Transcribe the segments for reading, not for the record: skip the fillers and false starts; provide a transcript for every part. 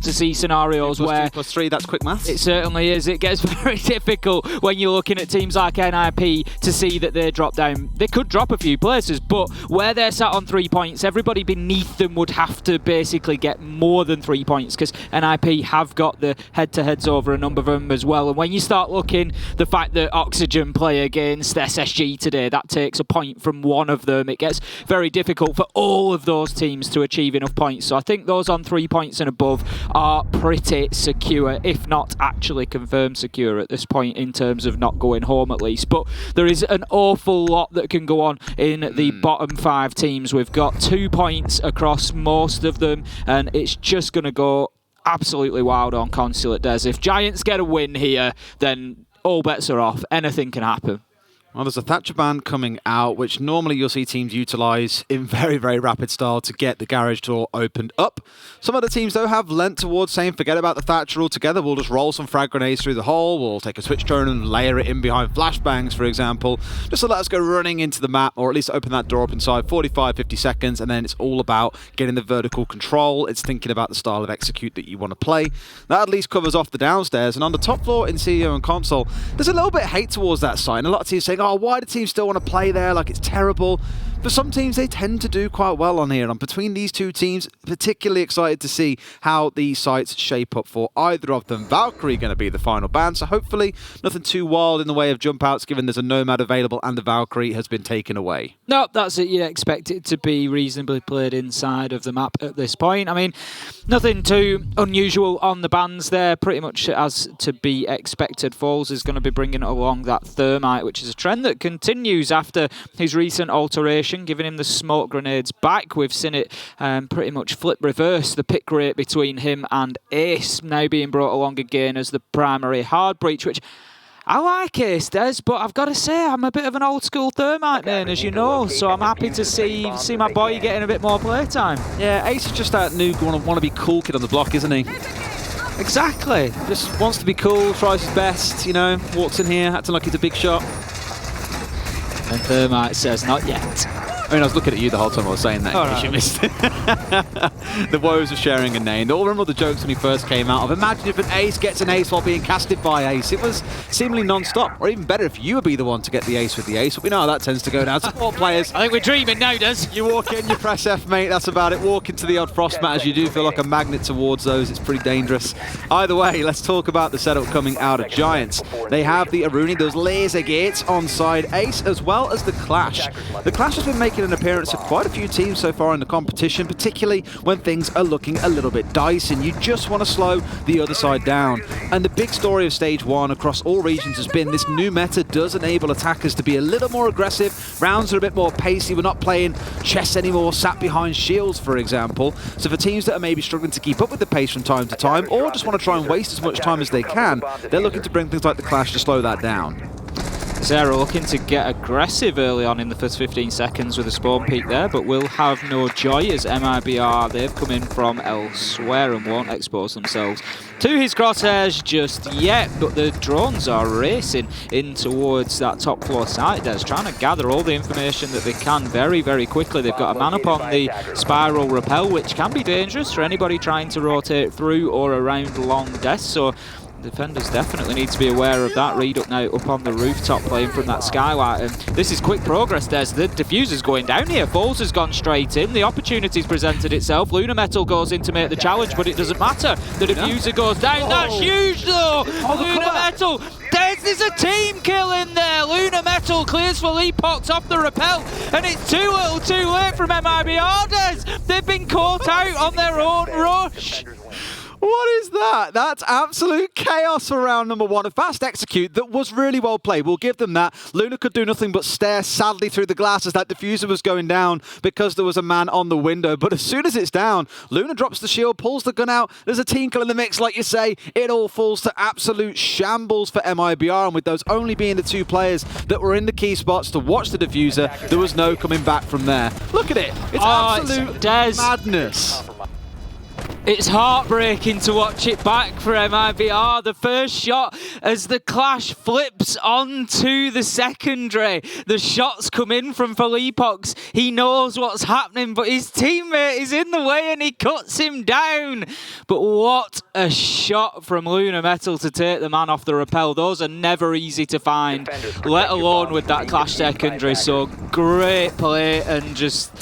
to see scenarios where 2+3, that's quick maths. It certainly is. It gets very difficult when you're looking at teams like NIP to see that they drop down. They could drop a few places, but where they're sat on 3 points, everybody beneath them would have to basically get more than 3 points because NIP have got the head-to-heads over a number of them as well. And when you start looking, the fact that Oxygen play against SSG today, that takes a point from one of them. It gets very difficult for all of those teams to achieve enough points. So I think those on 3 points and above are pretty secure, if not actually confirmed secure at this point in terms of not going home at least. But there is an awful lot that can go on in the bottom 5 teams. We've got 2 points across most of them, and it's just going to go absolutely wild on Consulate, Des. If Giants get a win here, then all bets are off. Anything can happen. Well, there's a Thatcher ban coming out, which normally you'll see teams utilise in very, very rapid style to get the garage door opened up. Some other teams, though, have lent towards saying, forget about the Thatcher altogether. We'll just roll some frag grenades through the hole. We'll take a switch turn and layer it in behind flashbangs, for example, just to let us go running into the map, or at least open that door up inside 45, 50 seconds, and then it's all about getting the vertical control. It's thinking about the style of execute that you want to play. That at least covers off the downstairs. And on the top floor in CEO and console, there's a little bit of hate towards that side. And a lot of teams saying, oh, why do teams still want to play there? Like, it's terrible. For some teams, they tend to do quite well on here. And between these two teams, particularly excited to see how these sites shape up for either of them. Valkyrie going to be the final ban, so hopefully nothing too wild in the way of jump outs, given there's a Nomad available and the Valkyrie has been taken away. No, that's it. You'd expect it to be reasonably played inside of the map at this point. I mean, nothing too unusual on the bans there. Pretty much as to be expected. Falls is going to be bringing along that Thermite, which is a trend that continues after his recent alteration, giving him the smoke grenades back. We've seen it pretty much flip reverse, the pick rate between him and Ace now being brought along again as the primary hard breach, which I like Ace, Des, but I've got to say I'm a bit of an old school Thermite man, as you know, so I'm happy to see my boy getting a bit more playtime. Yeah, Ace is just that new want to be cool kid on the block, isn't he? Exactly. Just wants to be cool, tries his best, you know, walks in here, acting like he's a big shot. And Thermite says, not yet. I mean, I was looking at you the whole time I was saying that, in case you missed it. The woes of sharing a name. They all remember the jokes when he first came out of, imagine if an ace gets an ace while being casted by ace. It was seemingly non-stop. Or even better if you would be the one to get the ace with the ace. But we know how that tends to go down. Support players. I think we're dreaming now, Des. You walk in, you press F, mate, that's about it. Walk into the odd frost mat as you do feel like a magnet towards those. It's pretty dangerous. Either way, let's talk about the setup coming out of Giants. They have the Aruni, those laser gates on side ace, as well as the Clash. The Clash has been making an appearance of quite a few teams so far in the competition, particularly when things are looking a little bit dicey and you just want to slow the other side down. And the big story of Stage 1 across all regions has been this new meta does enable attackers to be a little more aggressive. Rounds are a bit more pacey. We're not playing chess anymore, sat behind shields, for example. So for teams that are maybe struggling to keep up with the pace from time to time, or just want to try and waste as much time as they can, they're looking to bring things like the Clash to slow that down. Zera looking to get aggressive early on in the first 15 seconds with a spawn peak there, but will have no joy as Mibr, they've come in from elsewhere and won't expose themselves to his crosshairs just yet, but the drones are racing in towards that top floor site. They're trying to gather all the information that they can very, very quickly. They've got a man up on the spiral rappel, which can be dangerous for anybody trying to rotate through or around long desks, so defenders definitely need to be aware of that. Read up now up on the rooftop playing from that skylight, and this is quick progress. There's the diffuser's going down here. Falls has gone straight in. The opportunity's presented itself. Luna Metal goes in to make the challenge, but it doesn't matter. The diffuser goes down. That's huge though. Luna Metal. There's a team kill in there. Luna Metal clears for Leapbox off the rappel, and it's too little too late from Mibr. They've been caught out on their own rush. What is that? That's absolute chaos for round number 1. A fast execute that was really well played. We'll give them that. Luna could do nothing but stare sadly through the glass as that diffuser was going down because there was a man on the window. But as soon as it's down, Luna drops the shield, pulls the gun out. There's a team kill in the mix, like you say. It all falls to absolute shambles for Mibr. And with those only being the 2 players that were in the key spots to watch the diffuser, there was no coming back from there. Look at it. It's absolute madness. It's heartbreaking to watch it back for Mibr. The first shot as the clash flips onto the secondary. The shots come in from Felipox. He knows what's happening, but his teammate is in the way and he cuts him down. But what a shot from Lunar Metal to take the man off the rappel. Those are never easy to find, let alone with that clash secondary. So great play and just...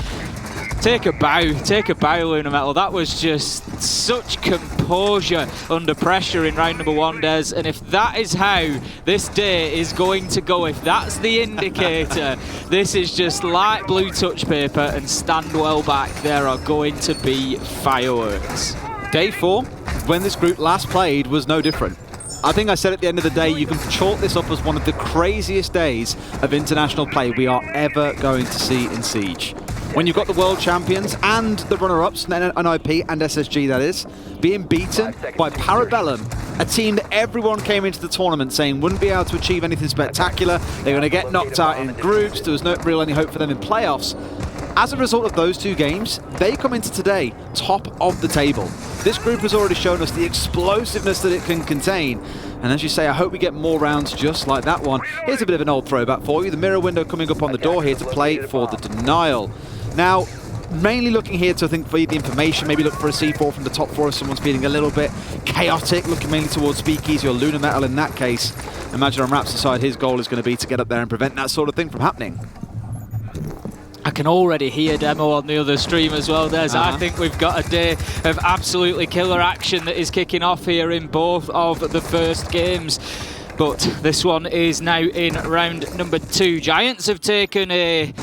Take a bow, Lunar Metal. That was just such composure under pressure in round number 1, Des. And if that is how this day is going to go, if that's the indicator, this is just light blue touch paper and stand well back. There are going to be fireworks. Day 4, when this group last played, was no different. I think I said at the end of the day, you can chalk this up as one of the craziest days of international play we are ever going to see in Siege. When you've got the world champions and the runner-ups, NIP and SSG that is, being beaten by Parabellum, a team that everyone came into the tournament saying wouldn't be able to achieve anything spectacular. They're going to get knocked out in groups. There was no real any hope for them in playoffs. As a result of those 2 games, they come into today top of the table. This group has already shown us the explosiveness that it can contain. And as you say, I hope we get more rounds just like that one. Here's a bit of an old throwback for you. The mirror window coming up on the door here to play for the Denial. Now, mainly looking here to, I think, feed the information, maybe look for a C4 from the top 4 if someone's feeling a little bit chaotic, looking mainly towards Speakeasy or Lunar Metal in that case. Imagine on Raps' side, his goal is going to be to get up there and prevent that sort of thing from happening. I can already hear Demo on the other stream as well, Des. I think we've got a day of absolutely killer action that is kicking off here in both of the first games. But this one is now in round number 2. Giants have taken an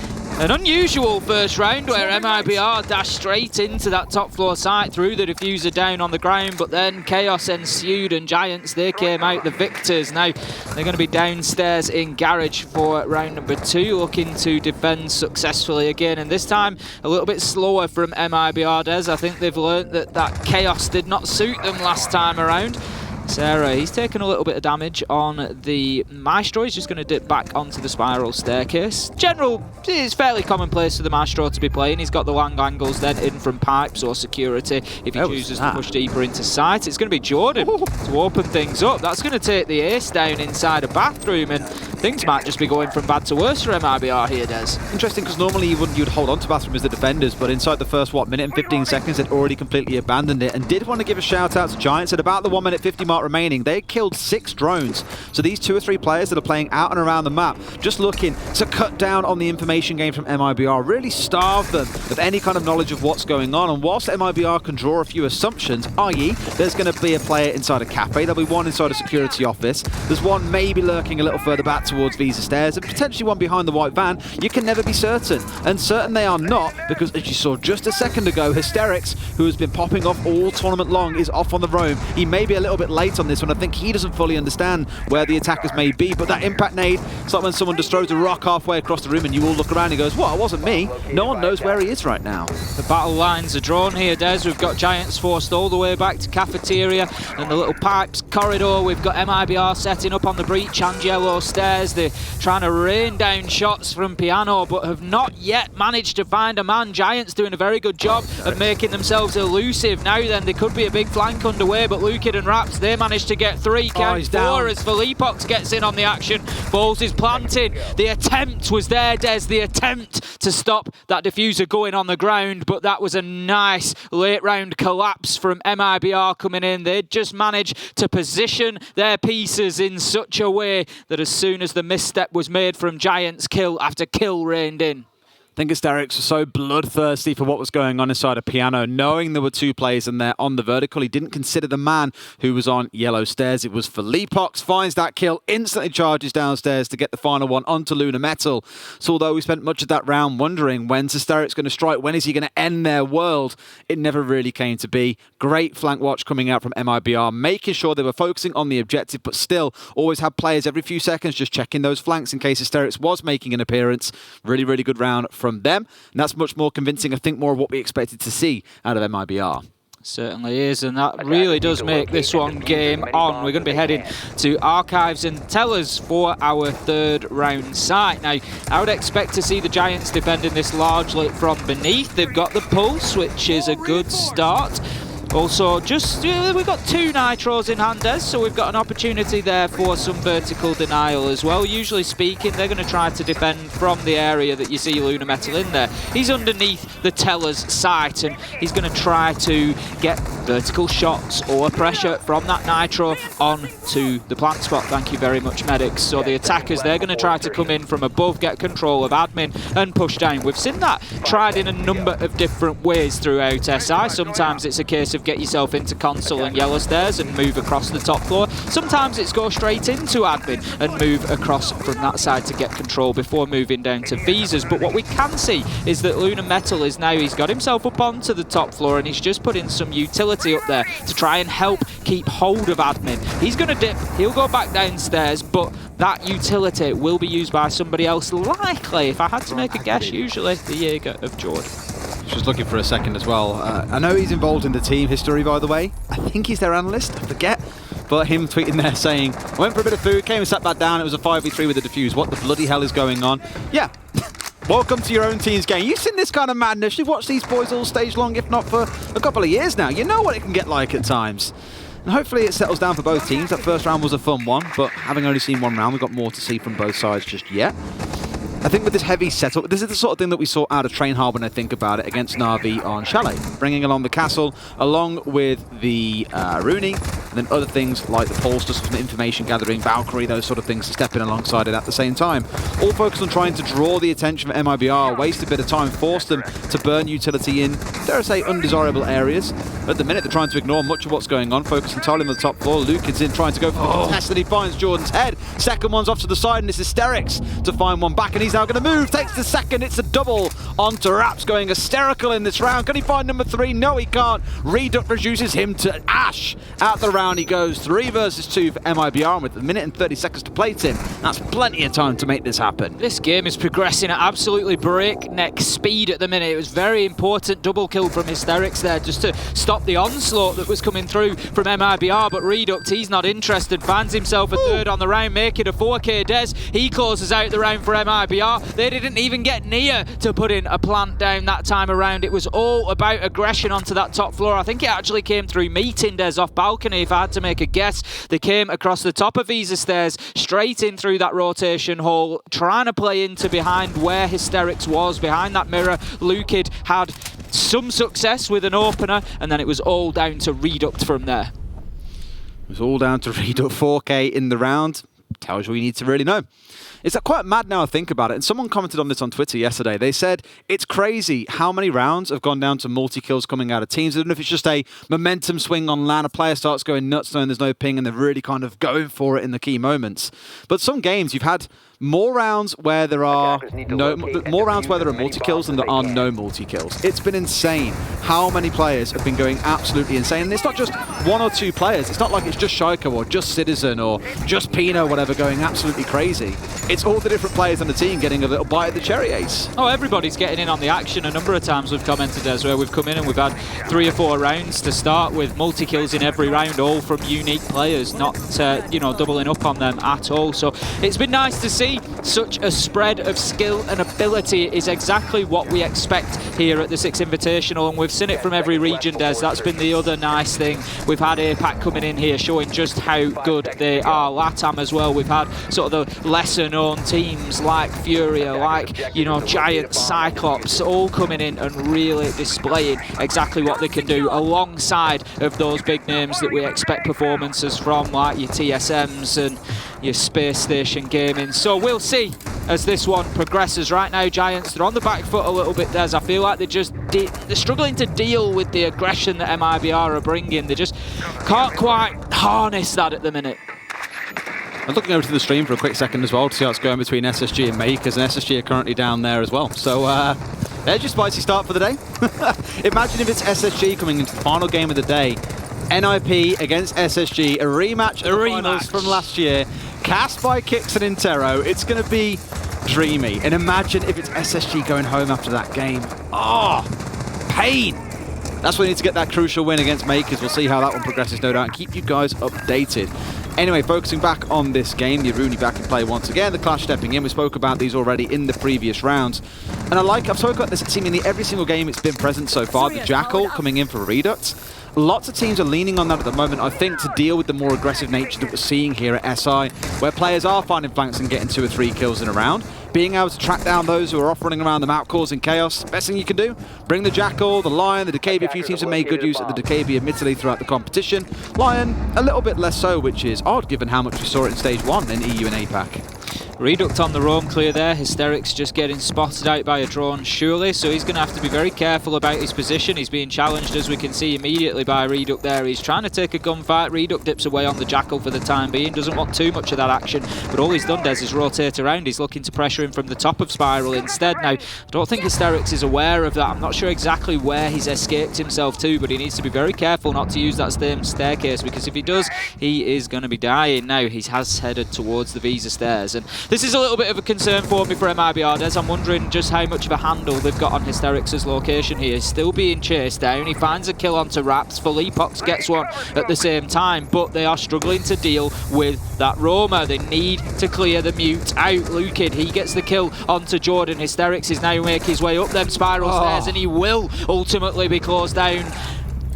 unusual first round where Mibr dashed straight into that top floor site, threw the diffuser down on the ground, but then chaos ensued and Giants, they came out the victors. Now they're going to be downstairs in Garage for round number 2, looking to defend successfully again, and this time a little bit slower from Mibr, Des. I think they've learnt that that chaos did not suit them last time around. Sarah, he's taken a little bit of damage on the Maestro. He's just going to dip back onto the spiral staircase. General is fairly commonplace for the Maestro to be playing. He's got the long angles then in from pipes or security if he chooses to push deeper into sight. It's going to be Jordan to open things up. That's going to take the ace down inside a bathroom, and things might just be going from bad to worse for Mibr here, Des. Interesting, because normally you'd hold on to bathroom as the defenders, but inside the first, minute and 15 seconds, they'd already completely abandoned it, and did want to give a shout out to Giants. At about the 1 minute 50 mark remaining, they killed 6 drones. So these 2 or 3 players that are playing out and around the map, just looking to cut down on the information game from Mibr, really starve them of any kind of knowledge of what's going on. And whilst Mibr can draw a few assumptions, i.e. there's going to be a player inside a cafe, there'll be one inside a security office, there's one maybe lurking a little further back towards Visa Stairs, and potentially one behind the white van, you can never be certain. And certain they are not, because as you saw just a second ago, Hysterics, who has been popping off all tournament long, is off on the roam. He may be a little bit late on this one. I think he doesn't fully understand where the attackers may be, but that impact nade, it's like when someone just throws a rock halfway across the room and you all look around and goes, "What? It wasn't me." No one knows where he is right now. The battle lines are drawn here, Des. We've got Giants forced all the way back to cafeteria and the little pipes corridor. We've got Mibr setting up on the breach and yellow stairs. They're trying to rain down shots from Piano, but have not yet managed to find a man. Giants doing a very good job of making themselves elusive. Now then, there could be a big flank underway, but Lukid and Raps, they managed to get 3, count 4 as Felipox gets in on the action. Balls is planted. The attempt was there, Des, the attempt to stop that diffuser going on the ground, but that was a nice late round collapse from Mibr coming in. They'd just managed to position their pieces in such a way that as soon as the misstep was made from Giants, kill after kill rained in. I think Hysterics was so bloodthirsty for what was going on inside a Piano, knowing there were 2 players in there on the vertical. He didn't consider the man who was on yellow stairs. It was Felipox, finds that kill, instantly charges downstairs to get the final one onto Lunar Metal. So although we spent much of that round wondering when's Hysterics going to strike, when is he going to end their world, it never really came to be. Great flank watch coming out from Mibr, making sure they were focusing on the objective, but still always had players every few seconds just checking those flanks in case Hysterics was making an appearance. Really, really good round from them, and that's much more convincing, I think, more of what we expected to see out of Mibr. Certainly is, and that really does make this one game on. We're going to be heading to Archives and Tellers for our 3rd round site. Now, I would expect to see the Giants defending this largely from beneath. They've got the pulse, which is a good start. Also, just we've got 2 nitros in hand, Des, so we've got an opportunity there for some vertical denial as well. Usually speaking, they're going to try to defend from the area that you see Luna Metal in there. He's underneath the teller's sight, and he's going to try to get vertical shots or pressure from that nitro onto the plant spot. Thank you very much, medics. So the attackers, they're going to try to come in from above, get control of admin, and push down. We've seen that tried in a number of different ways throughout SI. Sometimes it's a case of get yourself into console and yellow stairs and move across the top floor. Sometimes it's go straight into admin and move across from that side to get control before moving down to visas. But what we can see is that Luna Metal is now, he's got himself up onto the top floor and he's just put in some utility up there to try and help keep hold of admin. He's going to dip, he'll go back downstairs, but that utility will be used by somebody else, likely, if I had to make a guess, usually the Jaeger of Jord. Just looking for a second as well. I know he's involved in the team history, by the way. I think he's their analyst, I forget. But him tweeting there saying, went for a bit of food, came and sat back down, it was a 5v3 with a defuse. What the bloody hell is going on? Yeah. Welcome to your own team's game. You've seen this kind of madness. You've watched these boys all stage long, if not for a couple of years now. You know what it can get like at times. And hopefully it settles down for both teams. That first round was a fun one, but having only seen one round, we've got more to see from both sides just yet. I think with this heavy setup, this is the sort of thing that we saw out of Train Hard when I think about it against Na'Vi on Chalet. Bringing along the castle, along with the Rooney, and then other things like the Pulse, just some information gathering, Valkyrie, those sort of things to step in alongside it at the same time. All focused on trying to draw the attention of MIBR, waste a bit of time, force them to burn utility in, dare I say, undesirable areas. At the minute, they're trying to ignore much of what's going on, focus entirely on the top floor. Luke is in trying to go for the contest, and he finds Jordan's head. Second one's off to the side, and it's Hysterics to find one back, and he's now going to move. Takes the second, it's a double onto Raps, going hysterical in this round. Can he find number 3? No, he can't. Reduct reduces him to ash. Out the round he goes. 3 versus 2 for MIBR, and with a minute and 30 seconds to play, Tim, that's plenty of time to make this happen. This game is progressing at absolutely breakneck speed at the minute. It was very important double kill from Hysterics there just to stop the onslaught that was coming through from MIBR, but Reduct, he's not interested, finds himself a third on the round, making a 4K. Des, he closes out the round for MIBR. They didn't even get near to put in a plant down that time around. It was all about aggression onto that top floor. I think it actually came through meeting Des off balcony, if I had to make a guess. They came across the top of Visa stairs, straight in through that rotation hole, trying to play into behind where Hysterics was, behind that mirror. Lukid had some success with an opener, and then it was all down to Reduct from there. It was all down to Reduct. 4K in the round. Tells you what you need to really know. It's quite mad now I think about it, and someone commented on this on Twitter yesterday. They said, it's crazy how many rounds have gone down to multi-kills coming out of teams. I don't know if it's just a momentum swing on LAN, a player starts going nuts knowing there's no ping and they're really kind of going for it in the key moments. But some games you've had more rounds where there are multi-kills than there are no multi-kills. It's been insane how many players have been going absolutely insane. And it's not just 1 or 2 players. It's not like it's just Shaiko or just Citizen or just Pino, whatever, going absolutely crazy. It's all the different players on the team getting a little bite of the cherry ace. Oh, everybody's getting in on the action. A number of times we've commented as where we've come in and we've had 3 or 4 rounds to start with multi-kills in every round, all from unique players, not doubling up on them at all. So it's been nice to see such a spread of skill and ability. Is exactly what we expect here at the 6 Invitational, and we've seen it from every region, Des. That's been the other nice thing. We've had APAC coming in here showing just how good they are. LATAM as well. We've had sort of the lesser known teams like Furia, like Giant, Cyclops, all coming in and really displaying exactly what they can do alongside of those big names that we expect performances from, like your TSMs and your Space Station Gaming. So we'll see as this one progresses. Right now, Giants, they're on the back foot a little bit, Des. I feel like they're struggling to deal with the aggression that MIBR are bringing. They just can't quite harness that at the minute. I'm looking over to the stream for a quick second as well to see how it's going between SSG and Makers, and SSG are currently down there as well. So, there's your spicy start for the day. Imagine if it's SSG coming into the final game of the day. NIP against SSG, a rematch of the finals from last year, cast by Kix and Intero. It's going to be dreamy. And imagine if it's SSG going home after that game. Oh, pain. That's why we need to get that crucial win against Makers. We'll see how that one progresses, no doubt, and keep you guys updated. Anyway, focusing back on this game, the Rooney back in play once again, the Clash stepping in. We spoke about these already in the previous rounds. And I've spoken about this seemingly every single game it's been present so far. The Jackal coming in for Reduct. Lots of teams are leaning on that at the moment, I think, to deal with the more aggressive nature that we're seeing here at SI, where players are finding flanks and getting 2 or 3 kills in a round. Being able to track down those who are off running around the map causing chaos, best thing you can do, bring the Jackal, the Lion, the Decabi. A few teams have made good use of the Decabi, admittedly, throughout the competition. Lion, a little bit less so, which is odd given how much we saw it in Stage 1 in EU and APAC. Reduct on the roam clear there. Hysterics just getting spotted out by a drone, surely, so he's going to have to be very careful about his position. He's being challenged, as we can see, immediately by Reduct there. He's trying to take a gunfight. Reduct dips away on the Jackal for the time being, doesn't want too much of that action, but all he's done, Des, is rotate around. He's looking to pressure him from the top of Spiral instead. Now, I don't think Hysterics is aware of that. I'm not sure exactly where he's escaped himself to, but he needs to be very careful not to use that same staircase, because if he does, he is going to be dying. Now, he has headed towards the Visa stairs, and this is a little bit of a concern for me for Mibr. Des, I'm wondering just how much of a handle they've got on Hysterics' location here. He's still being chased down. He finds a kill onto Raps. Philippox gets one at the same time, but they are struggling to deal with that Roma. They need to clear the mute out. Lukid, he gets the kill onto Jordan. Hysterics is now making his way up them spiral stairs, and he will ultimately be closed down.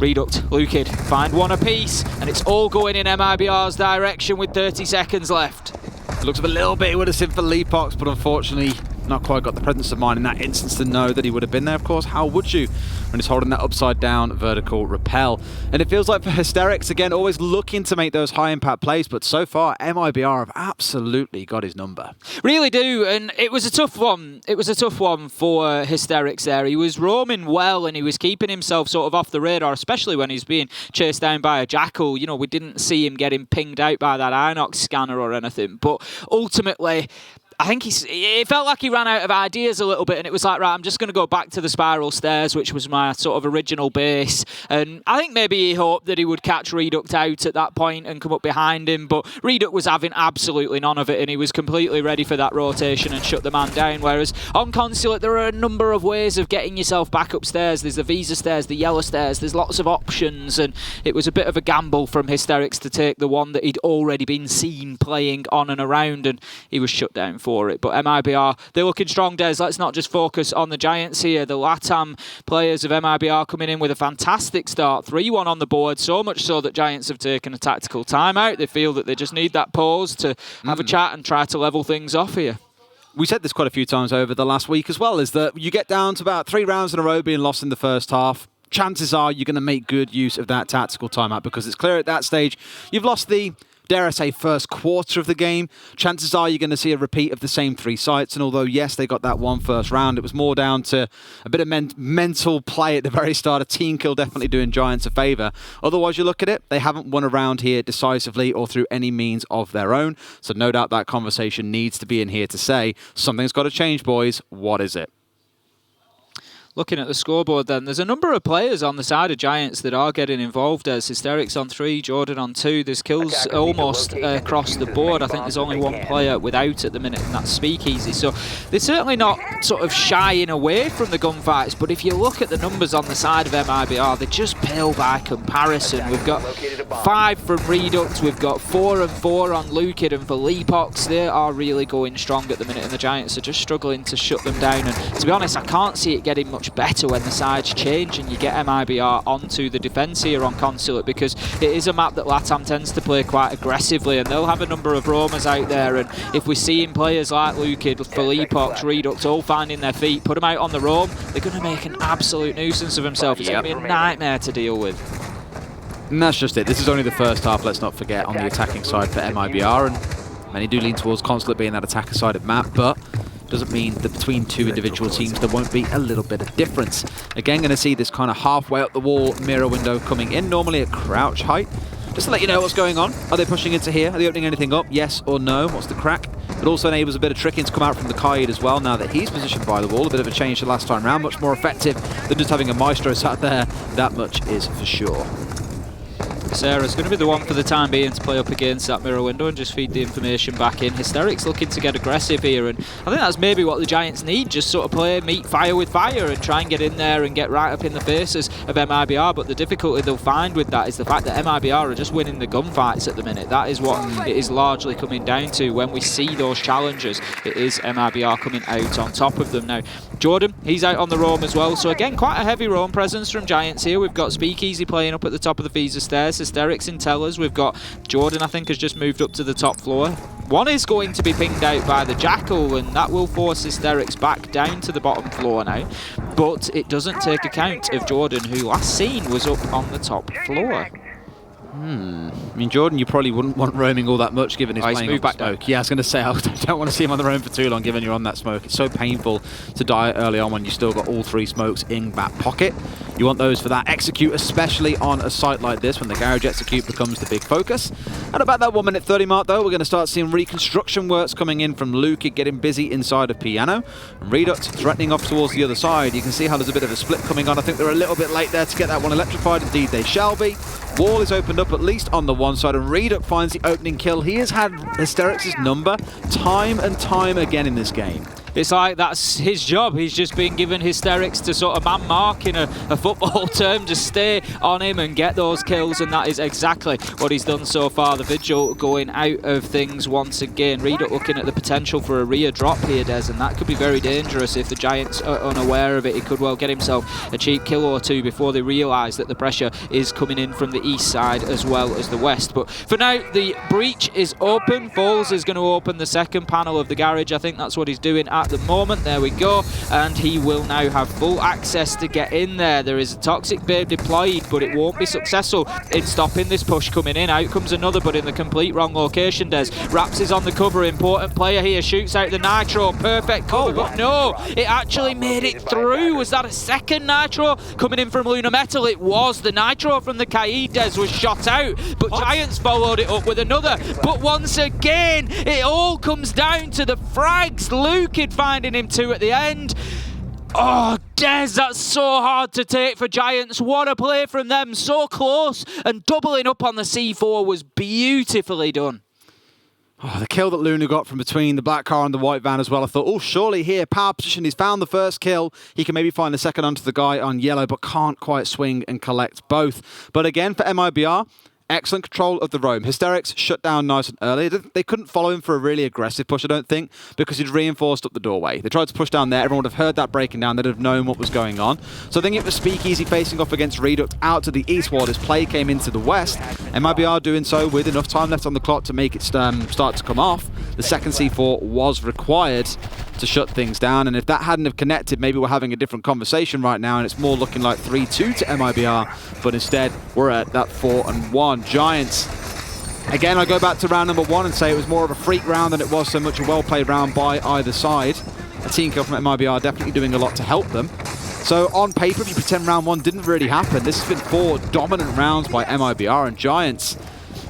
Reduct, Lukid, find one apiece, and it's all going in Mibr's direction with 30 seconds left. Looks a little bit, it would have sinned for Leapox, but unfortunately not quite got the presence of mind in that instance to know that he would have been there. Of course, how would you when he's holding that upside down vertical rappel? And it feels like for Hysterics, again, always looking to make those high impact plays, but so far Mibr have absolutely got his number. Really do, and it was a tough one. It was a tough one for Hysterics there. He was roaming well and he was keeping himself sort of off the radar, especially when he's being chased down by a Jackal. You know, we didn't see him getting pinged out by that Inox scanner or anything, but ultimately I think it felt like he ran out of ideas a little bit, and it was like, right, I'm just going to go back to the spiral stairs, which was my sort of original base. And I think maybe he hoped that he would catch Reduct out at that point and come up behind him, but Reduct was having absolutely none of it, and he was completely ready for that rotation and shut the man down. Whereas on Consulate, there are a number of ways of getting yourself back upstairs. There's the Visa stairs, the yellow stairs, there's lots of options, and it was a bit of a gamble from Hysterics to take the one that he'd already been seen playing on and around, and he was shut down for it. But Mibr, they're looking strong, Des. Let's not just focus on the Giants here. The LATAM players of Mibr coming in with a fantastic start. 3-1 on the board, so much so that Giants have taken a tactical timeout. They feel that they just need that pause to have a chat and try to level things off here. We said this quite a few times over the last week as well, is that you get down to about 3 rounds in a row being lost in the first half. Chances are you're going to make good use of that tactical timeout, because it's clear at that stage you've lost the, dare I say, first quarter of the game. Chances are you're going to see a repeat of the same 3 sites, and although, yes, they got that one first round, it was more down to a bit of mental play at the very start. A team kill definitely doing Giants a favour. Otherwise, you look at it, they haven't won a round here decisively or through any means of their own, so no doubt that conversation needs to be in here to say, something's got to change, boys. What is it? Looking at the scoreboard then, there's a number of players on the side of Giants that are getting involved. As Hysterics on 3, Jordan on 2. There's kills almost across the board. I think there's only one player without at the minute, and that's Speakeasy. So they're certainly not sort of shying away from the gunfights, but if you look at the numbers on the side of Mibr, they just pale by comparison. We've got 5 from Reduct, we've got 4 and 4 on Lukid, and for Leapox, they are really going strong at the minute, and the Giants are just struggling to shut them down. And to be honest, I can't see it getting much better when the sides change and you get Mibr onto the defence here on Consulate, because it is a map that LATAM tends to play quite aggressively, and they'll have a number of roamers out there, and if we're seeing players like Lukid, Philippox, Reduct all finding their feet, put them out on the roam, they're going to make an absolute nuisance of himself. It's going to be a nightmare to deal with. And that's just it. This is only the first half, let's not forget, on the attacking side for Mibr, and many do lean towards Consulate being that attacker side of map, but doesn't mean that between 2 individual teams there won't be a little bit of difference. Again, going to see this kind of halfway up the wall mirror window coming in, normally at crouch height. Just to let you know what's going on. Are they pushing into here? Are they opening anything up? Yes or no? What's the crack? It also enables a bit of tricking to come out from the Kaid as well, now that he's positioned by the wall. A bit of a change to last time round, much more effective than just having a Maestro sat there. That much is for sure. Sarah's going to be the one for the time being to play up against that mirror window and just feed the information back in. Hysterics looking to get aggressive here, and I think that's maybe what the Giants need, just sort of play, meet fire with fire and try and get in there and get right up in the faces of Mibr. But the difficulty they'll find with that is the fact that Mibr are just winning the gunfights at the minute. That is what it is largely coming down to. When we see those challenges, it is Mibr coming out on top of them. Now, Jordan, he's out on the roam as well. So again, quite a heavy roam presence from Giants here. We've got Speakeasy playing up at the top of the Visa stairs. Hysterics in Tellers. We've got Jordan, I think, has just moved up to the top floor. One is going to be pinged out by the Jackal, and that will force Hysterics back down to the bottom floor now. But it doesn't take account of Jordan, who last seen was up on the top floor. I mean, Jordan, you probably wouldn't want roaming all that much given his playing on the smoke. Yeah, I was going to say, I don't want to see him on the roam for too long given you're on that smoke. It's so painful to die early on when you still got all 3 smokes in back pocket. You want those for that execute, especially on a site like this when the garage execute becomes the big focus. And about that 1 minute 30 mark, though, we're going to start seeing reconstruction works coming in from Luke, getting busy inside of Piano. And Reduct threatening off towards the other side. You can see how there's a bit of a split coming on. I think they're a little bit late there to get that one electrified. Indeed, they shall be. Wall is opened up at least on the one side, and Reduct finds the opening kill. He has had Hysterics' number time and time again in this game. It's like that's his job. He's just been given Hysterics to sort of man mark in a football term, just stay on him and get those kills, and that is exactly what he's done so far. The Vigil going out of things once again. Reduct looking at the potential for a rear drop here, Des, and that could be very dangerous if the Giants are unaware of it. He could well get himself a cheap kill or two before they realise that the pressure is coming in from the east side as well as the west. But for now, the breach is open. Falls is going to open the second panel of the garage. I think that's what he's doing at the moment. There we go, and he will now have full access to get in there. There is a Toxic Babe deployed, but it won't be successful in stopping this push coming in. Out comes another, but in the complete wrong location. Des Raps is on the cover, important player here, shoots out the Nitro, perfect cover, but no, it actually made it through. Was that a second Nitro coming in from Luna Metal? It was. The Nitro from the Kaid, Des, was shot out, but Giants followed it up with another. But once again, it all comes down to the frags. Luke had finding him 2 at the end. Oh, Des, that's so hard to take for Giants. What a play from them. So close, and doubling up on the C4 was beautifully done. Oh, the kill that Luna got from between the black car and the white van as well. I thought, oh, surely here, power position, he's found the first kill. He can maybe find the second onto the guy on yellow, but can't quite swing and collect both. But again, for MIBR, excellent control of the roam. Hysterics shut down nice and early. They couldn't follow him for a really aggressive push, I don't think, because he'd reinforced up the doorway. They tried to push down there. Everyone would have heard that breaking down. They'd have known what was going on. So I think it was Speakeasy facing off against Reduct out to the east while his play came into the west. MIBR doing so with enough time left on the clock to make it start to come off. The second C4 was required to shut things down, and if that hadn't have connected, maybe we're having a different conversation right now, and it's more looking like 3-2 to MIBR, but instead we're at that 4-1. Giants, again, I go back to round number 1 and say it was more of a freak round than it was so much a well-played round by either side. A team kill from MIBR definitely doing a lot to help them. So on paper, if you pretend round 1 didn't really happen, this has been 4 dominant rounds by MIBR, and Giants,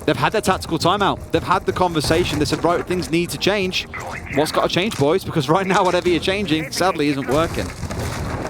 they've had their tactical timeout. They've had the conversation. They said, right, things need to change. What's got to change, boys? Because right now, whatever you're changing, sadly, isn't working.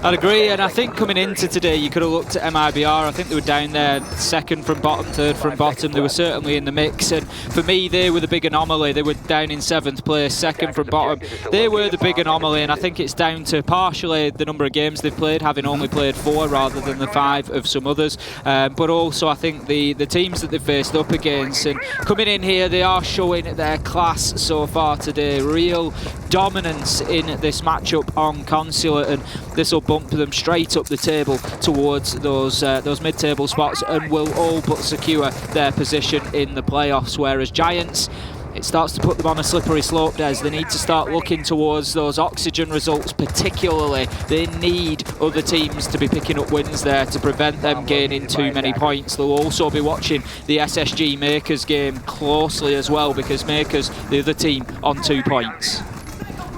I'd agree, and I think coming into today, you could have looked at MIBR. I think they were down there second from bottom, third from bottom. They were certainly in the mix, and for me, they were the big anomaly. They were down in 7th place, second from bottom. They were the big anomaly, and I think it's down to partially the number of games they've played, having only played 4 rather than the 5 of some others. But also, I think the teams that they've faced up against, and coming in here, they are showing their class so far today. Real dominance in this matchup on Consulate, and this will bump them straight up the table towards those mid-table spots, and will all but secure their position in the playoffs. Whereas Giants, it starts to put them on a slippery slope, Des. They need to start looking towards those oxygen results particularly. They need other teams to be picking up wins there to prevent them gaining too many points. They'll also be watching the SSG Makers game closely as well, because Makers, the other team, on 2 points.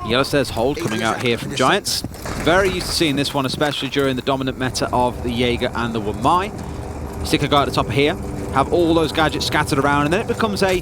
Yellow Stairs hold coming out here from Giants. Very used to seeing this one, especially during the dominant meta of the Jaeger and the Wamai. Stick a guy at the top here, have all those gadgets scattered around, and then it becomes a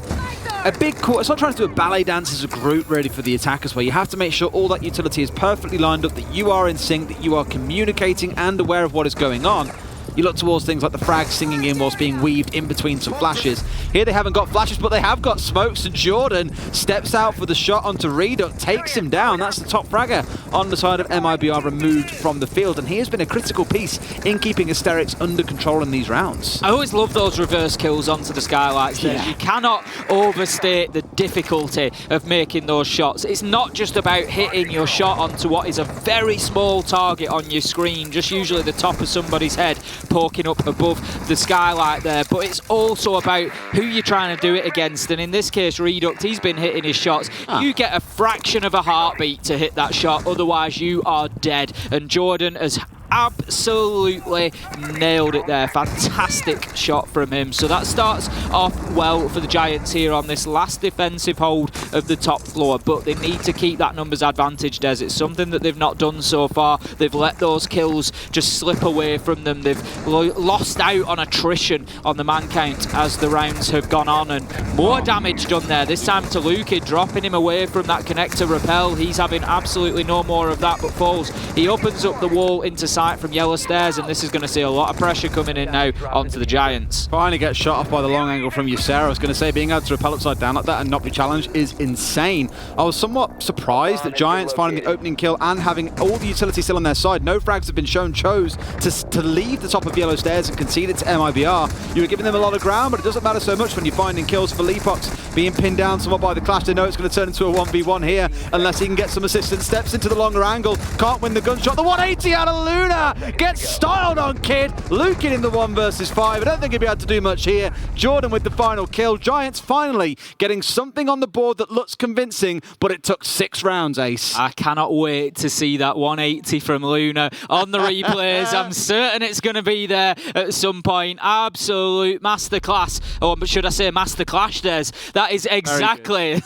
big core. It's not trying to do a ballet dance as a group, really, for the attackers, where you have to make sure all that utility is perfectly lined up, that you are in sync, that you are communicating and aware of what is going on. you look towards things like the frag singing in whilst being weaved in between some flashes. Here they haven't got flashes, but they have got smokes, and Jordan steps out for the shot onto Reduct, takes him down. That's the top fragger on the side of Mibr removed from the field, and he has been a critical piece in keeping Asterix under control in these rounds. I always love those reverse kills onto the Skylight stage. Yeah. You cannot overstate the difficulty of making those shots. It's not just about hitting your shot onto what is a very small target on your screen, just usually the top of somebody's head poking up above the Skylight there, but it's also about who you're trying to do it against, and in this case Reduct, he's been hitting his shots. You get a fraction of a heartbeat to hit that shot, otherwise you are dead, and Jordan has absolutely nailed it there. Fantastic shot from him. So that starts off well for the Giants here on this last defensive hold of the top floor, but they need to keep that numbers advantage, Des. It's something that they've not done so far. They've let those kills just slip away from them. They've lost out on attrition on the man count as the rounds have gone on, and more damage done there. This time to Luki, dropping him away from that connector rappel. He's having absolutely no more of that, but falls. He opens up the wall into sight from yellow stairs, and this is going to see a lot of pressure coming in now onto the Giants. Finally gets shot off by the long angle from Ysera. I was going to say, being able to rappel upside down like that and not be challenged is insane. I was somewhat surprised that Giants finding the opening kill and having all the utility still on their side. No frags have been shown, chose to leave the top of yellow stairs and concede it to Mibr. You were giving them a lot of ground, but it doesn't matter so much when you're finding kills for Leapox being pinned down somewhat by the clash. They know it's going to turn into a 1v1 here unless he can get some assistance. Steps into the longer angle, can't win the gunshot. The 180 out of Luna gets styled on Kid. Lukin in the 1 versus 5. I don't think he'll be able to do much here. Jordan with the final kill. Giants finally getting something on the board that looks convincing, but it took 6 rounds, Ace. I cannot wait to see that 180 from Luna on the replays. I'm certain it's going to be there at some point. Absolute masterclass. Or should I say masterclash, Des? That is exactly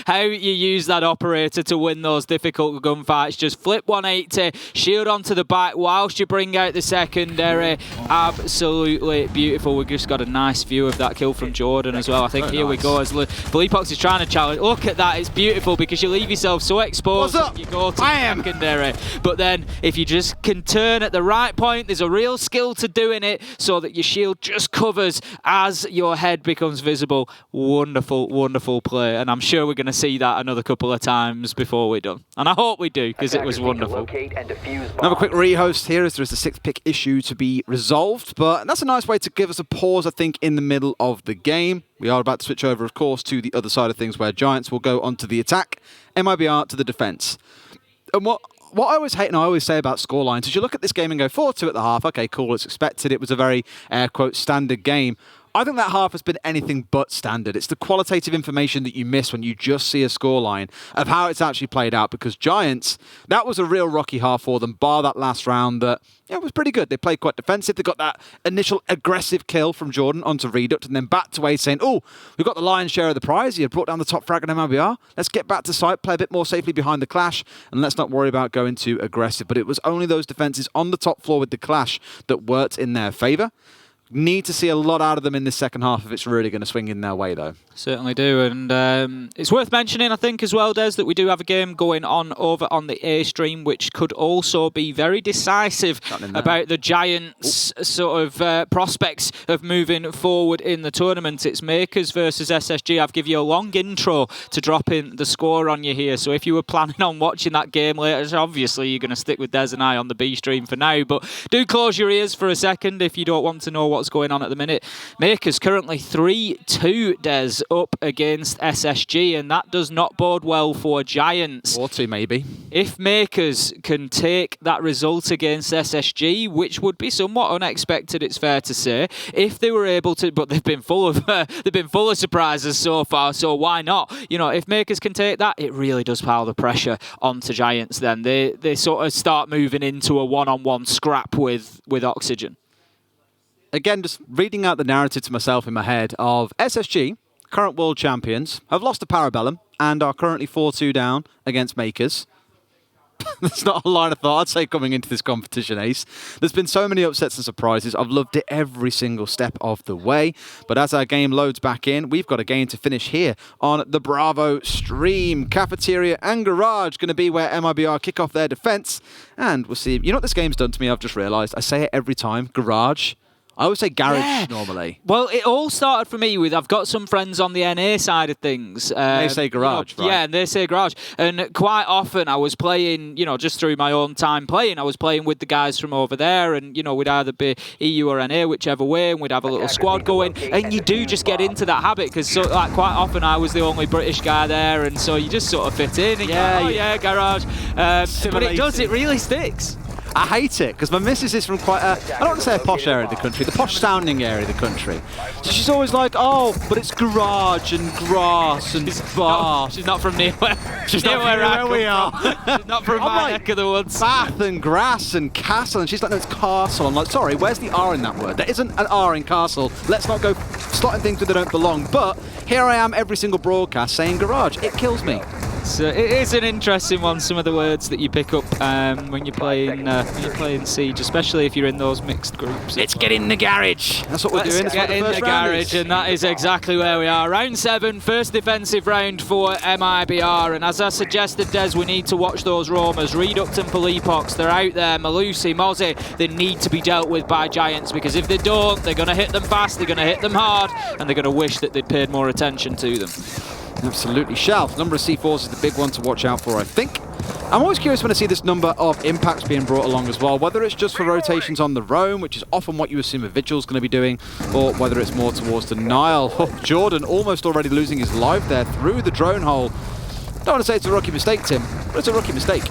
how you use that operator to win those difficult gunfights. Just flip 180, shield onto the back whilst you bring out the secondary. Absolutely beautiful. We've just got a nice view of that kill from Jordan as well. I think here we go as Leapox is trying to challenge. Look at that. It's beautiful because you leave yourself so exposed if you go to the secondary. But then if you just can turn at the right point, there's a real skill to doing it so that your shield just covers as your head becomes visible. Wonderful, wonderful play. And I'm sure we're going to see that another couple of times before we're done. And I hope we do, because it was wonderful. Another quick rehost here as there is a 6th pick issue to be resolved, but that's a nice way to give us a pause, I think, in the middle of the game. We are about to switch over, of course, to the other side of things where Giants will go onto the attack, Mibr to the defense. And what I always hate and I always say about scorelines is you look at this game and go 4-2 at the half. Okay, cool, it's expected. It was a very, air quote, standard game. I think that half has been anything but standard. It's the qualitative information that you miss when you just see a scoreline of how it's actually played out, because Giants, that was a real rocky half for them, bar that last round that was pretty good. They played quite defensive. They got that initial aggressive kill from Jordan onto Reduct, and then back to Wade saying, oh, we've got the lion's share of the prize. He had brought down the top frag on Mibr. Let's get back to site, play a bit more safely behind the clash, and let's not worry about going too aggressive. But it was only those defenses on the top floor with the clash that worked in their favour. Need to see a lot out of them in this second half if it's really going to swing in their way, though. Certainly do, and it's worth mentioning, I think, as well, Des, that we do have a game going on over on the A stream, which could also be very decisive about the Giants' sort of prospects of moving forward in the tournament. It's Makers versus SSG. I've given you a long intro to drop in the score on you here, so if you were planning on watching that game later, obviously you're going to stick with Des and I on the B stream for now, but do close your ears for a second if you don't want to know what's going on at the minute. Makers currently 3-2, Des, up against SSG, and that does not bode well for Giants. Or 2, maybe. If Makers can take that result against SSG, which would be somewhat unexpected, it's fair to say, if they were able to, but they've been full of surprises so far, so why not? You know, if Makers can take that, it really does pile the pressure onto Giants then. They sort of start moving into a one-on-one scrap with Oxygen. Again, just reading out the narrative to myself in my head of SSG, current world champions, have lost to Parabellum and are currently 4-2 down against Makers. There's not a line of thought, I'd say, coming into this competition, Ace. There's been so many upsets and surprises. I've loved it every single step of the way. But as our game loads back in, we've got a game to finish here on the Bravo stream. Cafeteria and Garage going to be where MIBR kick off their defense. And we'll see. You know what this game's done to me? I've just realized. I say it every time. Garage. I always say garage normally. Well, it all started for me with, I've got some friends on the NA side of things. They say garage, right? Yeah, and they say garage. And quite often I was playing, just through my own time playing, I was playing with the guys from over there, and, we'd either be EU or NA, whichever way, and we'd have a little squad going. And you do just get into that habit, because quite often I was the only British guy there, and so you just sort of fit in and garage. But it really sticks. I hate it, because my missus is from quite I don't want to say a posh area of the country, the posh-sounding area of the country. So she's always like, oh, but it's garage and grass and bar. She's not from near where we are. She's not from my neck of the woods. Bath and grass and castle, and she's like, no, it's castle. I'm like, sorry, where's the R in that word? There isn't an R in castle. Let's not go slotting things where they don't belong. But here I am every single broadcast saying garage. It kills me. So it is an interesting one, some of the words that you pick up when you're playing Siege, especially if you're in those mixed groups. Let's get in the garage. That's what we're doing. Let's get in the garage, and that is exactly where we are. Round 7, first defensive round for MIBR, and as I suggested, Des, we need to watch those roamers. Reduct and Polypox, they're out there. Malusi, Mozzie, they need to be dealt with by Giants, because if they don't, they're going to hit them fast, they're going to hit them hard, and they're going to wish that they'd paid more attention to them. Absolutely. Shelf, number of C4s is the big one to watch out for, I think. I'm always curious when I see this number of impacts being brought along as well, whether it's just for rotations on the roam, which is often what you assume a Vigil's going to be doing, or whether it's more towards the Nile. Oh, Jordan almost already losing his life there through the drone hole. Don't want to say it's a rookie mistake, Tim, but it's a rookie mistake.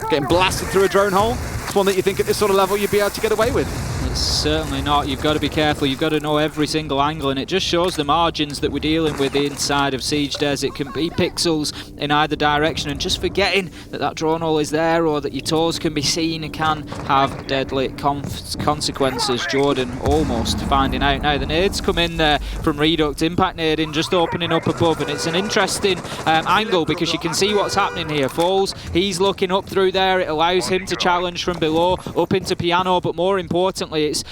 Getting blasted through a drone hole, it's one that you think at this sort of level you'd be able to get away with. It's certainly not. You've got to be careful. You've got to know every single angle, and it just shows the margins that we're dealing with inside of Siege Des. It can be pixels in either direction, and just forgetting that drone hole is there, or that your toes can be seen, and can have deadly consequences. Jordan almost finding out now. The nades come in there from Reduct, impact nading, just opening up above, and it's an interesting angle, because you can see what's happening here. Falls, he's looking up through there. It allows him to challenge from below up into Piano, but more importantly, it's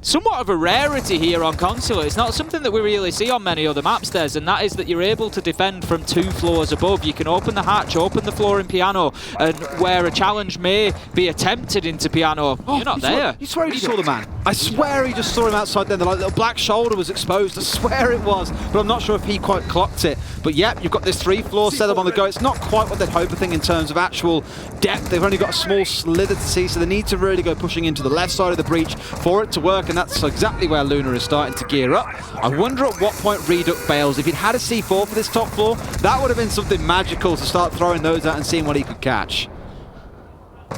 somewhat of a rarity here on Consulate. It's not something that we really see on many other maps, Des, and that is that you're able to defend from 2 floors above. You can open the hatch, open the floor in Piano, and where a challenge may be attempted into Piano, you're not there. You swear he just saw the man? I swear he just saw him outside there. The little black shoulder was exposed. I swear it was, but I'm not sure if he quite clocked it. But yep, you've got this 3-floor setup on the go. It's not quite what they'd hope, I think, in terms of actual depth. They've only got a small slither to see, so they need to really go pushing into the left side of the breach for it to work, and that's exactly where Luna is starting to gear up. I wonder at what point Reduct bails. If he'd had a C4 for this top floor, that would have been something magical to start throwing those out and seeing what he could catch.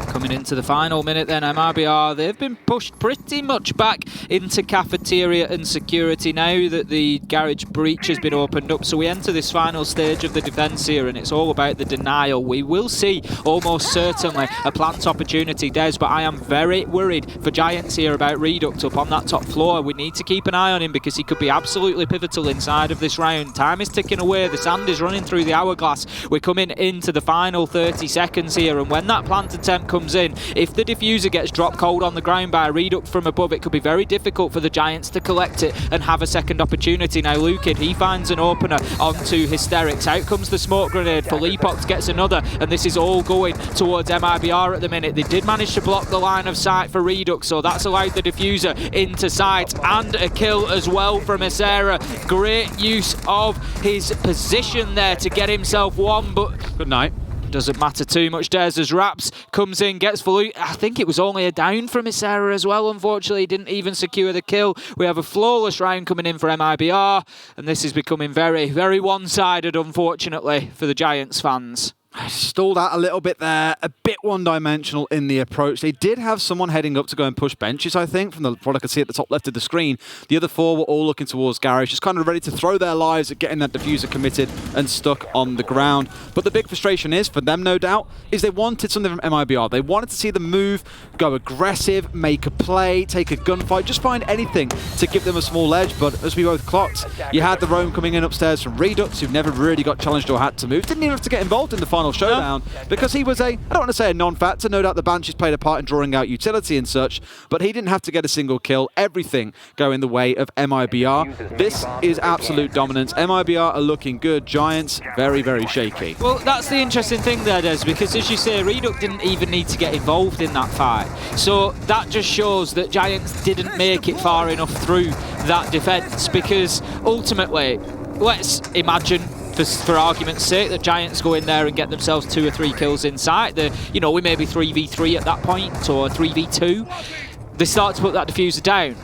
Coming into the final minute then, MIBR, they've been pushed pretty much back into cafeteria and security now that the garage breach has been opened up. So we enter this final stage of the defence here, and it's all about the denial. We will see almost certainly a plant opportunity, Des, but I am very worried for Giants here about Reduct up on that top floor. We need to keep an eye on him, because he could be absolutely pivotal inside of this round. Time is ticking away, the sand is running through the hourglass. We're coming into the final 30 seconds here, and when that plant attempt comes in, if the diffuser gets dropped cold on the ground by a Reduct from above, it could be very difficult for the Giants to collect it and have a second opportunity. Now Lukin, he finds an opener onto Hysterics. Out comes the smoke grenade. Felipox gets another, and this is all going towards MIBR at the minute. They did manage to block the line of sight for Reduct, so that's allowed the diffuser into sight, and a kill as well from Isera. Great use of his position there to get himself one, but good night. Doesn't matter too much, Des, as Raps comes in, gets Falu. I think it was only a down from Isera as well, unfortunately. He didn't even secure the kill. We have a flawless round coming in for MIBR, and this is becoming very, very one-sided, unfortunately, for the Giants fans. Stalled out a little bit there, a bit one-dimensional in the approach. They did have someone heading up to go and push benches, I think, from what I could see at the top left of the screen. The other 4 were all looking towards Garage, just kind of ready to throw their lives at getting that diffuser committed and stuck on the ground. But the big frustration is, for them no doubt, is they wanted something from MIBR. They wanted to see them move, go aggressive, make a play, take a gunfight, just find anything to give them a small edge. But as we both clocked, you had the roam coming in upstairs from Reduct, who never really got challenged or had to move. Didn't even have to get involved in the final final showdown because he was I don't want to say a non-factor, no doubt the Banshees played a part in drawing out utility and such, but he didn't have to get a single kill, everything going the way of MIBR. This is absolute dominance. MIBR are looking good, Giants very, very shaky. Well, that's the interesting thing there, Des, because as you say, Reduc didn't even need to get involved in that fight. So that just shows that Giants didn't make it far enough through that defence, because ultimately, let's imagine, for argument's sake, that Giants go in there and get themselves 2 or 3 kills inside. We may be 3v3 at that point, or 3v2. They start to put that diffuser down.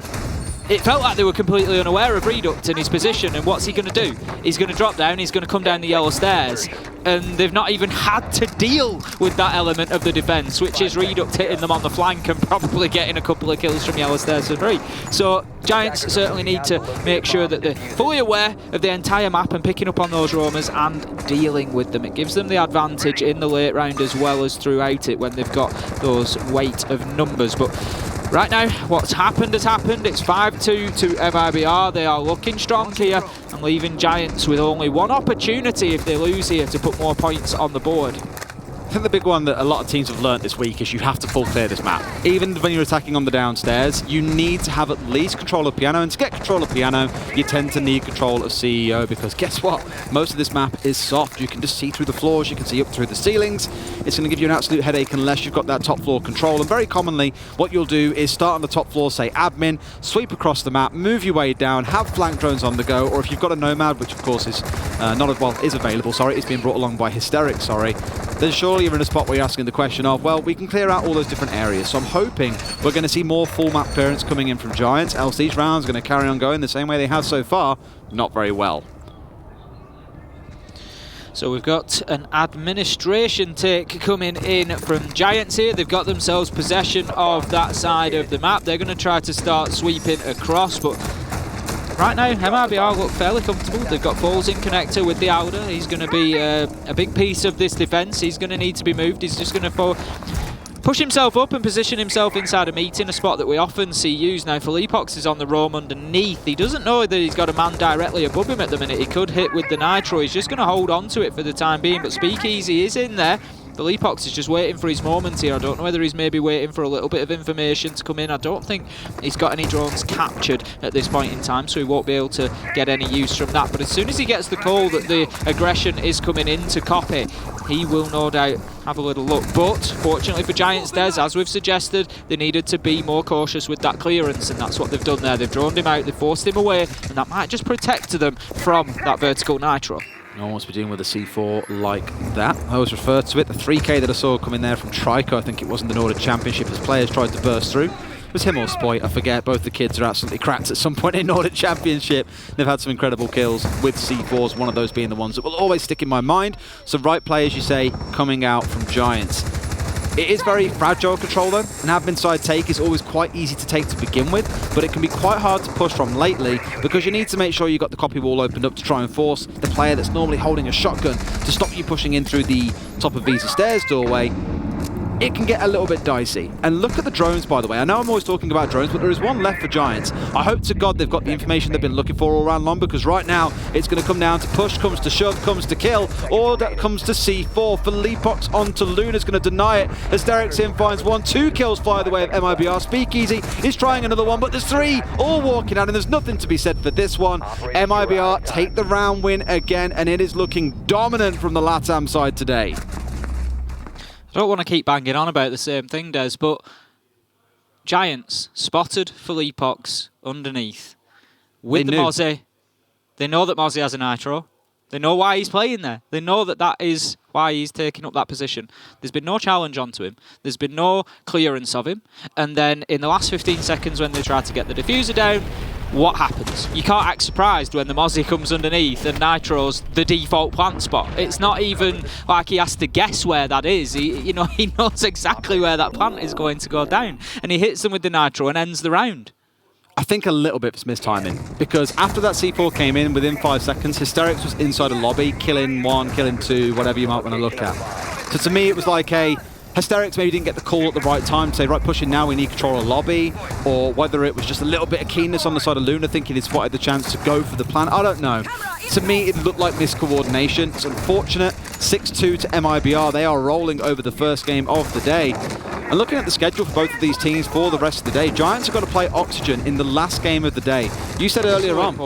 It felt like they were completely unaware of Reduct and his position, and what's he going to do? He's going to drop down, he's going to come down the yellow stairs, and they've not even had to deal with that element of the defence, which is Reduct hitting them on the flank and probably getting a couple of kills from yellow stairs for free. So Giants certainly need to make sure that they're fully aware of the entire map and picking up on those roamers and dealing with them. It gives them the advantage in the late round as well as throughout it when they've got those weight of numbers. But right now, what's happened has happened. It's 5-2 to MIBR. They are looking strong here and leaving Giants with only one opportunity if they lose here to put more points on the board. I think the big one that a lot of teams have learnt this week is you have to full clear this map. Even when you're attacking on the downstairs, you need to have at least control of piano, and to get control of piano, you tend to need control of CEO, because guess what? Most of this map is soft. You can just see through the floors, you can see up through the ceilings. It's going to give you an absolute headache unless you've got that top floor control, and very commonly what you'll do is start on the top floor, say admin, sweep across the map, move your way down, have flank drones on the go, or if you've got a Nomad, which of course is is available, sorry, it's being brought along by Hysterics, sorry, then surely you're in a spot where you're asking the question of, well, we can clear out all those different areas. So I'm hoping we're going to see more full map clearance coming in from Giants, else these rounds are going to carry on going the same way they have so far, not very well. So we've got an administration take coming in from Giants here. They've got themselves possession of that side of the map. They're going to try to start sweeping across, but right now, MIBR look fairly comfortable. They've got Falls in connector with the Outer. He's going to be a big piece of this defence. He's going to need to be moved. He's just going to push himself up and position himself inside a meeting, a spot that we often see used. Now, Philippox is on the roam underneath. He doesn't know that he's got a man directly above him at the minute. He could hit with the Nitro. He's just going to hold on to it for the time being, but Speakeasy is in there. Philippox is just waiting for his moment here. I don't know whether he's maybe waiting for a little bit of information to come in. I don't think he's got any drones captured at this point in time, so he won't be able to get any use from that. But as soon as he gets the call that the aggression is coming in to copy, he will no doubt have a little look. But fortunately for Giants, Des, as we've suggested, they needed to be more cautious with that clearance, and that's what they've done there. They've droned him out, they've forced him away, and that might just protect them from that vertical Nitro. No one wants to be dealing with a C4 like that. I always refer to it. The 3K that I saw come in there from Trico, I think it was in the Nordic Championship, as players tried to burst through. It was him or Spoit, I forget. Both the kids are absolutely cracked at some point in Nordic Championship. They've had some incredible kills with C4s, one of those being the ones that will always stick in my mind. So right play, as you say, coming out from Giants. It is very fragile control though. An admin side take is always quite easy to take to begin with, but it can be quite hard to push from lately because you need to make sure you've got the copy wall opened up to try and force the player that's normally holding a shotgun to stop you pushing in through the top of Visa Stairs doorway. It can get a little bit dicey. And look at the drones, by the way. I know I'm always talking about drones, but there is one left for Giants. I hope to God they've got the information they've been looking for all round long, because right now it's going to come down to push, comes to shove, comes to kill, or that comes to C4. Philippox onto Luna's going to deny it. Hysterics in finds 1-2 kills fly the way of MIBR. Speakeasy is trying another one, but there's 3 all walking out, and there's nothing to be said for this one. MIBR take the round win again, and it is looking dominant from the LATAM side today. I don't want to keep banging on about the same thing, Des, but Giants spotted Philippox underneath with the Mozzie. They know that Mozzie has a Nitro. They know why he's playing there. They know that that is why he's taking up that position. There's been no challenge onto him. There's been no clearance of him. And then in the last 15 seconds when they try to get the diffuser down, what happens? You can't act surprised when the Mozzie comes underneath and Nitro's the default plant spot. It's not even like he has to guess where that is. He knows exactly where that plant is going to go down. And he hits them with the Nitro and ends the round. I think a little bit of mistiming, because after that C4 came in, within 5 seconds, Hysterics was inside a lobby, killing 1, killing 2, whatever you might want to look at. So to me, it was like Hysterics maybe didn't get the call at the right time to say, right, push in now, we need control of lobby, or whether it was just a little bit of keenness on the side of Luna, thinking he'd spotted the chance to go for the plan. I don't know. To me, it looked like miscoordination. It's unfortunate. 6-2 to Mibr. They are rolling over the first game of the day. And looking at the schedule for both of these teams for the rest of the day, Giants are going to play Oxygen in the last game of the day. You said earlier on,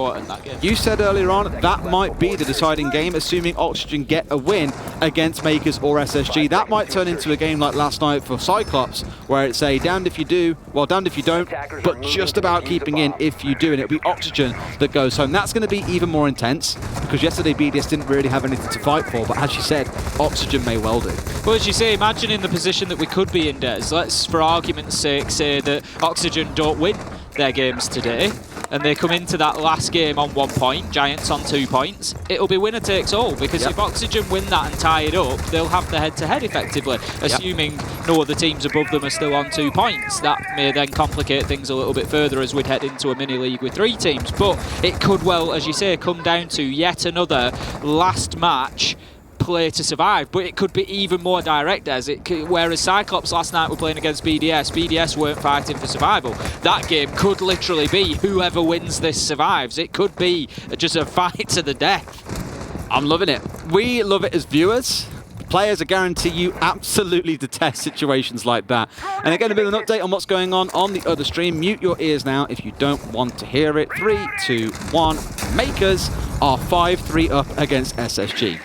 that might be the deciding game, assuming Oxygen get a win against Makers or SSG. That might turn into a game like last night for Cyclops, where it's a damned if you do, well, damned if you don't, but just about keeping in if you do, and it'll be Oxygen that goes home. That's going to be even more intense, because yesterday BDS didn't really have anything to fight for, but as you said, Oxygen may well do. Well, as you say, imagine in the position that we could be in, Des. Let's, for argument's sake, say that Oxygen don't win their games today, and they come into that last game on 1 point, Giants on 2 points. It'll be winner takes all, because if Oxygen win that and tie it up, they'll have the head-to-head effectively, assuming no other teams above them are still on 2 points. That may then complicate things a little bit further as we'd head into a mini-league with 3 teams, but it could well, as you say, come down to yet another last match play to survive, but it could be even more direct as it could, whereas Cyclops last night were playing against BDS weren't fighting for survival. That game could literally be whoever wins this survives. It could be just a fight to the death. I'm loving it. We love it as viewers. Players, I guarantee you, absolutely detest situations like that. And again, a bit of an update on what's going on the other stream. Mute your ears now if you don't want to hear it. 3, 2, 1. Makers are 5-3 up against SSG.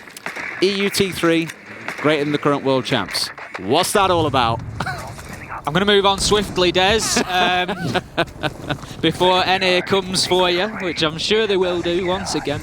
EUT3, greater than the current world champs. What's that all about? I'm going to move on swiftly, Des, before NA comes for you, which I'm sure they will do once again.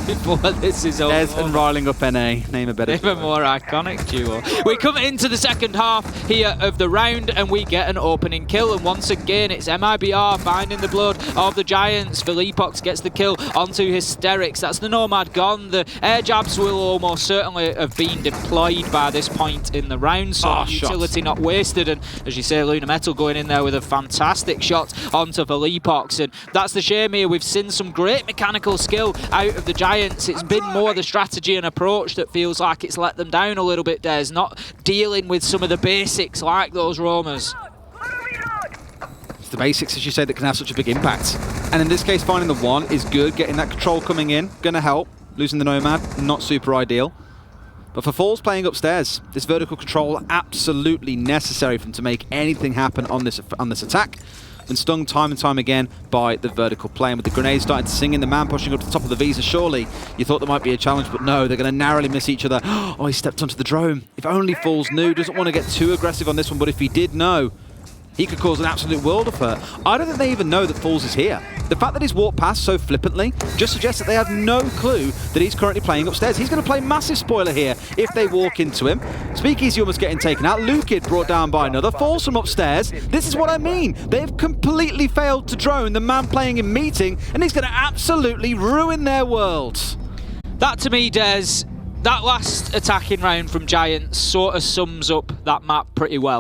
Before this is over. Des and riling up NA, name a better. Even more iconic duo. We come into the second half here of the round, and we get an opening kill. And once again, it's Mibr finding the blood of the Giants. Philippox gets the kill onto Hysterics. That's the Nomad gone. The air jabs will almost certainly have been deployed by this point in the round. So utility not wasted, and as you say, Luna Metal going in there with a fantastic shot onto Philippox, and that's the shame here. We've seen some great mechanical skill out of the Giants. It's been more the strategy and approach that feels like it's let them down a little bit, Des, not dealing with some of the basics like those roamers. It's the basics, as you say, that can have such a big impact. And in this case, finding the 1 is good. Getting that control coming in, gonna help. Losing the Nomad, not super ideal. But for Falls playing upstairs, this vertical control absolutely necessary for him to make anything happen on this attack. Been stung time and time again by the vertical play. And with the grenades starting to sing in, the man pushing up to the top of the Visa, surely you thought there might be a challenge, but no, they're going to narrowly miss each other. Oh, he stepped onto the drone. If only Falls knew. Doesn't want to get too aggressive on this one, but if he did know, he could cause an absolute world of hurt. I don't think they even know that Falls is here. The fact that he's walked past so flippantly just suggests that they have no clue that he's currently playing upstairs. He's going to play massive spoiler here if they walk into him. Speakeasy almost getting taken out. Lukid brought down by another. Falls from upstairs. This is what I mean. They've completely failed to drone the man playing in meeting, and he's going to absolutely ruin their world. That to me, Des, that last attacking round from Giants sort of sums up that map pretty well.